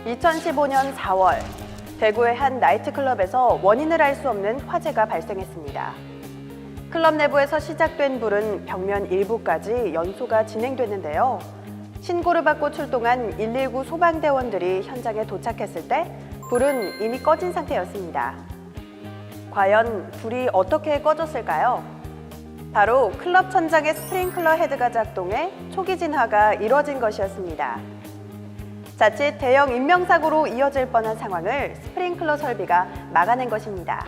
2015년 4월, 대구의 한 나이트클럽에서 원인을 알 수 없는 화재가 발생했습니다. 클럽 내부에서 시작된 불은 벽면 일부까지 연소가 진행됐는데요. 신고를 받고 출동한 119 소방대원들이 현장에 도착했을 때 불은 이미 꺼진 상태였습니다. 과연 불이 어떻게 꺼졌을까요? 바로 클럽 천장에 스프링클러 헤드가 작동해 초기 진화가 이뤄진 것이었습니다. 자칫 대형 인명사고로 이어질 뻔한 상황을 스프링클러 설비가 막아낸 것입니다.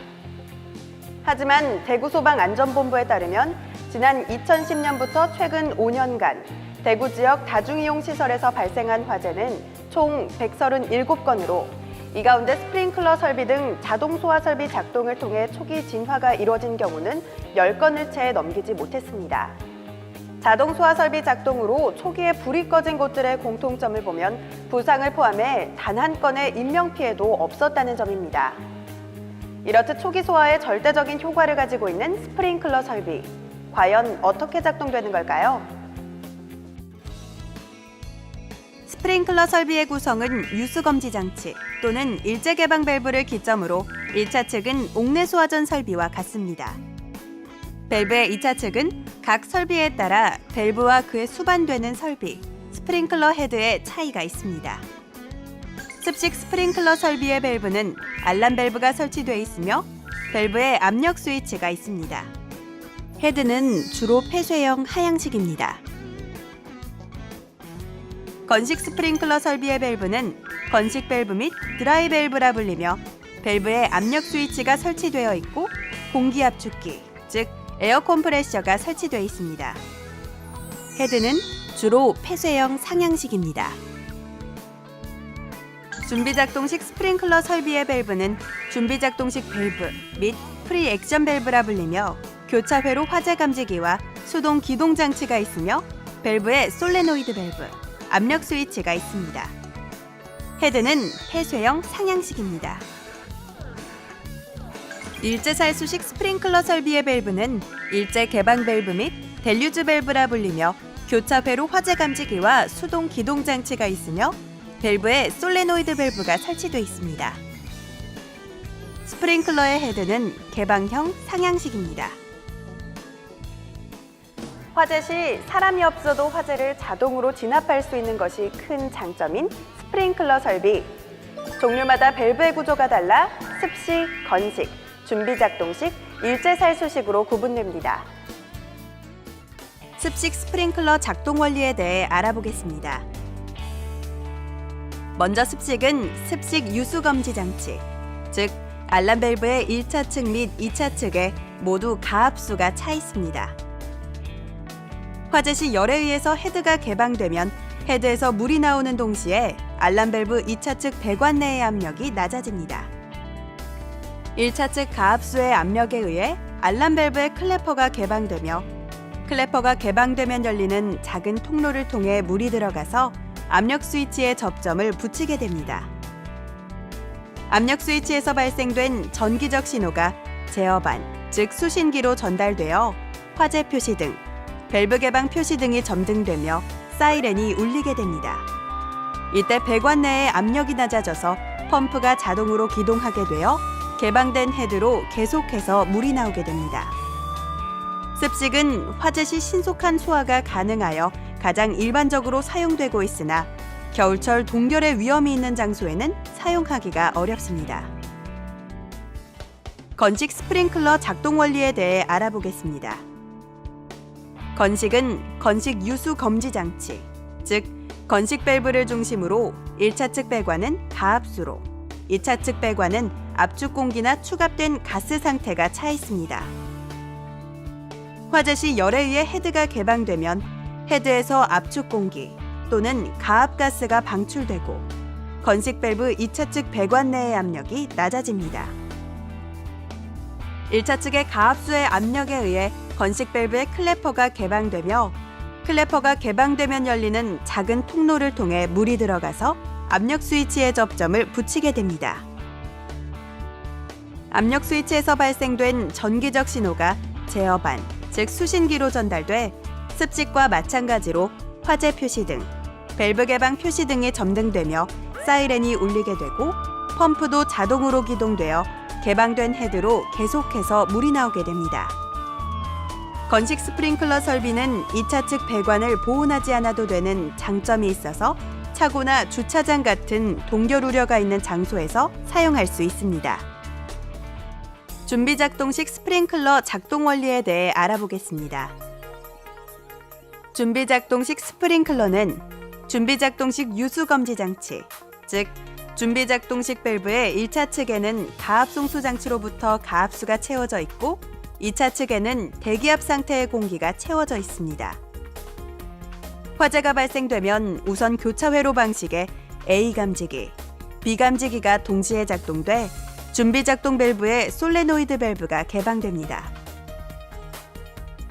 하지만 대구소방안전본부에 따르면 지난 2010년부터 최근 5년간 대구 지역 다중이용 시설에서 발생한 화재는 총 137건으로 이 가운데 스프링클러 설비 등 자동 소화 설비 작동을 통해 초기 진화가 이루어진 경우는 10건을 채 넘기지 못했습니다. 자동 소화 설비 작동으로 초기에 불이 꺼진 곳들의 공통점을 보면 부상을 포함해 단 한 건의 인명피해도 없었다는 점입니다. 이렇듯 초기 소화에 절대적인 효과를 가지고 있는 스프링클러 설비, 과연 어떻게 작동되는 걸까요? 스프링클러 설비의 구성은 유수검지 장치 또는 일제 개방 밸브를 기점으로 1차 측은 옥내 소화전 설비와 같습니다. 밸브의 2차 측은 각 설비에 따라 밸브와 그에 수반되는 설비, 스프링클러 헤드의 차이가 있습니다. 습식 스프링클러 설비의 밸브는 알람 밸브가 설치되어 있으며 밸브에 압력 스위치가 있습니다. 헤드는 주로 폐쇄형 하향식입니다. 건식 스프링클러 설비의 밸브는 건식 밸브 및 드라이 밸브라 불리며 밸브에 압력 스위치가 설치되어 있고 공기 압축기, 즉 에어 컴프레셔가 설치되어 있습니다. 헤드는 주로 폐쇄형 상향식입니다. 준비작동식 스프링클러 설비의 밸브는 준비작동식 밸브 및 프리 액션 밸브라 불리며 교차회로 화재 감지기와 수동 기동 장치가 있으며 밸브에 솔레노이드 밸브, 압력 스위치가 있습니다. 헤드는 폐쇄형 상향식입니다. 일제살수식 스프링클러 설비의 밸브는 일제 개방 밸브 및 델류즈 밸브라 불리며 교차회로 화재 감지기와 수동 기동 장치가 있으며 밸브에 솔레노이드 밸브가 설치되어 있습니다. 스프링클러의 헤드는 개방형 상향식입니다. 화재 시 사람이 없어도 화재를 자동으로 진압할 수 있는 것이 큰 장점인 스프링클러 설비. 종류마다 밸브의 구조가 달라 습식, 건식, 준비작동식, 일제살수식으로 구분됩니다. 습식 스프링클러 작동 원리에 대해 알아보겠습니다. 먼저 습식은 습식 유수검지 장치, 즉 알람 밸브의 1차 측 및 2차 측에 모두 가압수가 차 있습니다. 화재 시 열에 의해서 헤드가 개방되면 헤드에서 물이 나오는 동시에 알람 밸브 2차 측 배관 내의 압력이 낮아집니다. 1차 측 가압수의 압력에 의해 알람 밸브의 클래퍼가 개방되며 클래퍼가 개방되면 열리는 작은 통로를 통해 물이 들어가서 압력 스위치에 접점을 붙이게 됩니다. 압력 스위치에서 발생된 전기적 신호가 제어반, 즉 수신기로 전달되어 화재 표시 등, 밸브 개방 표시 등이 점등되며 사이렌이 울리게 됩니다. 이때 배관 내의 압력이 낮아져서 펌프가 자동으로 기동하게 되어 개방된 헤드로 계속해서 물이 나오게 됩니다. 습식은 화재 시 신속한 소화가 가능하여 가장 일반적으로 사용되고 있으나 겨울철 동결의 위험이 있는 장소에는 사용하기가 어렵습니다. 건식 스프링클러 작동 원리에 대해 알아보겠습니다. 건식은 건식 유수 검지 장치, 즉 건식 밸브를 중심으로 1차 측 배관은 가압수로, 2차 측 배관은 압축 공기나 추갑된 가스 상태가 차 있습니다. 화재 시 열에 의해 헤드가 개방되면 헤드에서 압축 공기 또는 가압가스가 방출되고 건식 밸브 2차 측 배관 내의 압력이 낮아집니다. 1차 측의 가압수의 압력에 의해 건식 밸브의 클래퍼가 개방되며 클래퍼가 개방되면 열리는 작은 통로를 통해 물이 들어가서 압력 스위치의 접점을 붙이게 됩니다. 압력 스위치에서 발생된 전기적 신호가 제어반, 즉 수신기로 전달돼 습식과 마찬가지로 화재 표시 등, 밸브 개방 표시 등이 점등되며 사이렌이 울리게 되고 펌프도 자동으로 기동되어 개방된 헤드로 계속해서 물이 나오게 됩니다. 건식 스프링클러 설비는 2차 측 배관을 보온하지 않아도 되는 장점이 있어서 차고나 주차장 같은 동결 우려가 있는 장소에서 사용할 수 있습니다. 준비 작동식 스프링클러 작동 원리에 대해 알아보겠습니다. 준비 작동식 스프링클러는 준비 작동식 유수 검지 장치, 즉 준비 작동식 밸브의 1차 측에는 가압 송수 장치로부터 가압수가 채워져 있고 2차 측에는 대기압 상태의 공기가 채워져 있습니다. 화재가 발생되면 우선 교차 회로 방식의 A 감지기, B 감지기가 동시에 작동돼 준비 작동 밸브의 솔레노이드 밸브가 개방됩니다.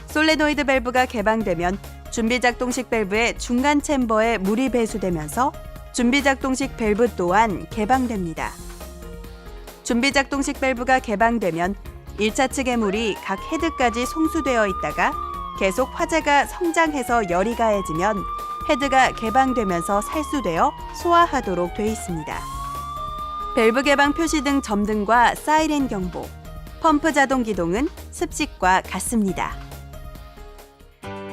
솔레노이드 밸브가 개방되면 준비 작동식 밸브의 중간 챔버에 물이 배수되면서 준비 작동식 밸브 또한 개방됩니다. 준비 작동식 밸브가 개방되면 1차 측의 물이 각 헤드까지 송수되어 있다가 계속 화재가 성장해서 열이 가해지면 헤드가 개방되면서 살수되어 소화하도록 되어 있습니다. 밸브 개방 표시 등 점등과 사이렌 경보, 펌프 자동 기동은 습식과 같습니다.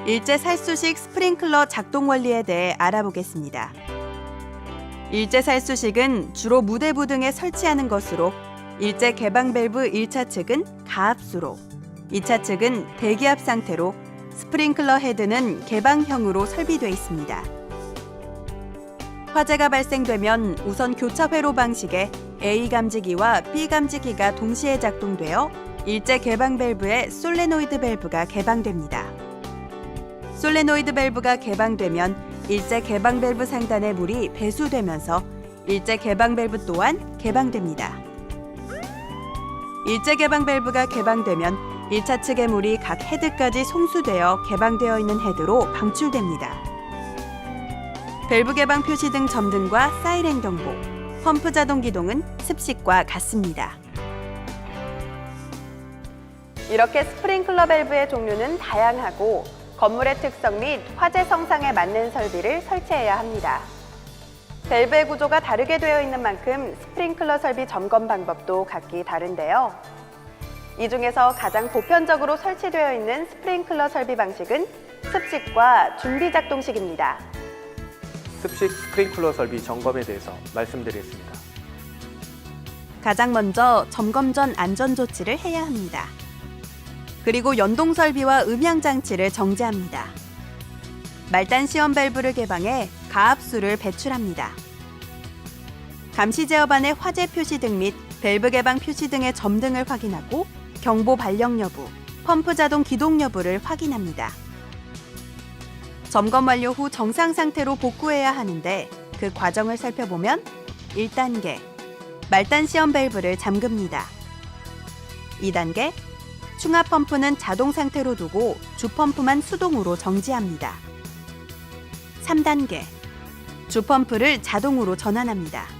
일제 살수식 스프링클러 작동 원리에 대해 알아보겠습니다. 일제 살수식은 주로 무대부 등에 설치하는 것으로 일제 개방 밸브 1차 측은 가압수로, 2차 측은 대기압 상태로 스프링클러 헤드는 개방형으로 설비되어 있습니다. 화재가 발생되면 우선 교차 회로 방식의 A 감지기와 B 감지기가 동시에 작동되어 일제 개방 밸브의 솔레노이드 밸브가 개방됩니다. 솔레노이드 밸브가 개방되면 일제 개방 밸브 상단에 물이 배수되면서 일제 개방 밸브 또한 개방됩니다. 일제 개방 밸브가 개방되면 1차 측의 물이 각 헤드까지 송수되어 개방되어 있는 헤드로 방출됩니다. 밸브 개방 표시 등 점등과 사이렌 경보, 펌프 자동 기동은 습식과 같습니다. 이렇게 스프링클러 밸브의 종류는 다양하고 건물의 특성 및 화재 성상에 맞는 설비를 설치해야 합니다. 밸브의 구조가 다르게 되어 있는 만큼 스프링클러 설비 점검 방법도 각기 다른데요. 이 중에서 가장 보편적으로 설치되어 있는 스프링클러 설비 방식은 습식과 준비 작동식입니다. 습식 스프링클러 설비 점검에 대해서 말씀드리겠습니다. 가장 먼저 점검 전 안전 조치를 해야 합니다. 그리고 연동 설비와 음향 장치를 정지합니다. 말단 시험 밸브를 개방해 가압수를 배출합니다. 감시 제어반의 화재 표시 등 및 밸브 개방 표시 등의 점등을 확인하고 경보 발령 여부, 펌프 자동 기동 여부를 확인합니다. 점검 완료 후 정상 상태로 복구해야 하는데 그 과정을 살펴보면 1단계, 말단 시험 밸브를 잠급니다. 2단계, 충압 펌프는 자동 상태로 두고 주펌프만 수동으로 정지합니다. 3단계, 주펌프를 자동으로 전환합니다.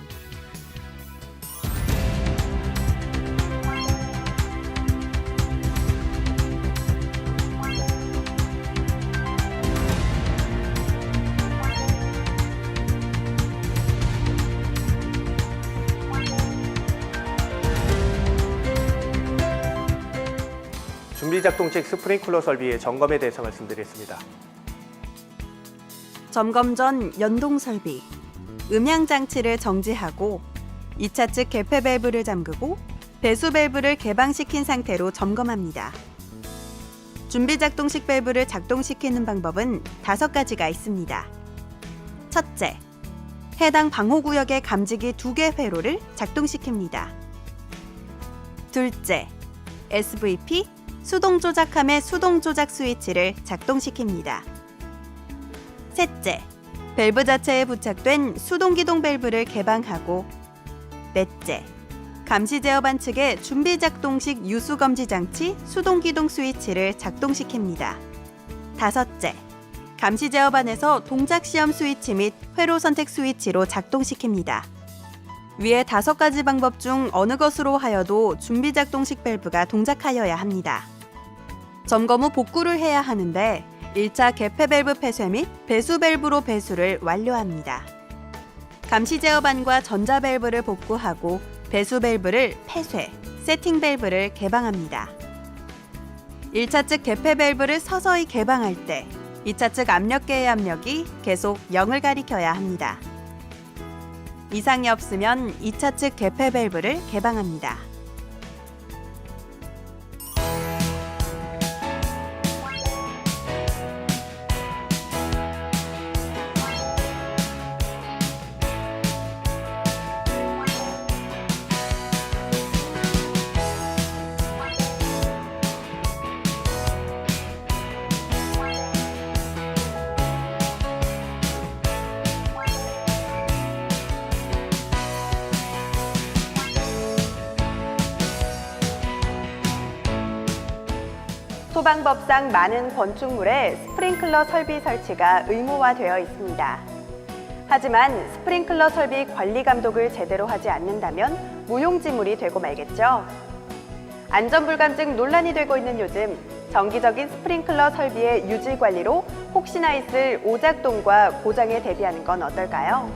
준비 작동식 스프링클러 설비의 점검에 대해서 말씀드리겠습니다. 점검 전 연동 설비, 음향 장치를 정지하고 2차 측 개폐 밸브를 잠그고 배수 밸브를 개방시킨 상태로 점검합니다. 준비 작동식 밸브를 작동시키는 방법은 5가지가 있습니다. 첫째, 해당 방호구역의 감지기 2개 회로를 작동시킵니다. 둘째, SVP 수동 조작함의 수동 조작 스위치를 작동시킵니다. 셋째, 밸브 자체에 부착된 수동 기동 밸브를 개방하고 넷째, 감시 제어반 측의 준비 작동식 유수 검지 장치 수동 기동 스위치를 작동시킵니다. 다섯째, 감시 제어반에서 동작 시험 스위치 및 회로 선택 스위치로 작동시킵니다. 위의 5가지 방법 중 어느 것으로 하여도 준비 작동식 밸브가 동작하여야 합니다. 점검 후 복구를 해야 하는데 1차 개폐 밸브 폐쇄 및 배수 밸브로 배수를 완료합니다. 감시 제어반과 전자 밸브를 복구하고 배수 밸브를 폐쇄, 세팅 밸브를 개방합니다. 1차 측 개폐 밸브를 서서히 개방할 때 2차 측 압력계의 압력이 계속 0을 가리켜야 합니다. 이상이 없으면 2차 측 개폐 밸브를 개방합니다. 소방법상 많은 건축물에 스프링클러 설비 설치가 의무화되어 있습니다. 하지만 스프링클러 설비 관리 감독을 제대로 하지 않는다면 무용지물이 되고 말겠죠. 안전불감증 논란이 되고 있는 요즘 정기적인 스프링클러 설비의 유지 관리로 혹시나 있을 오작동과 고장에 대비하는 건 어떨까요?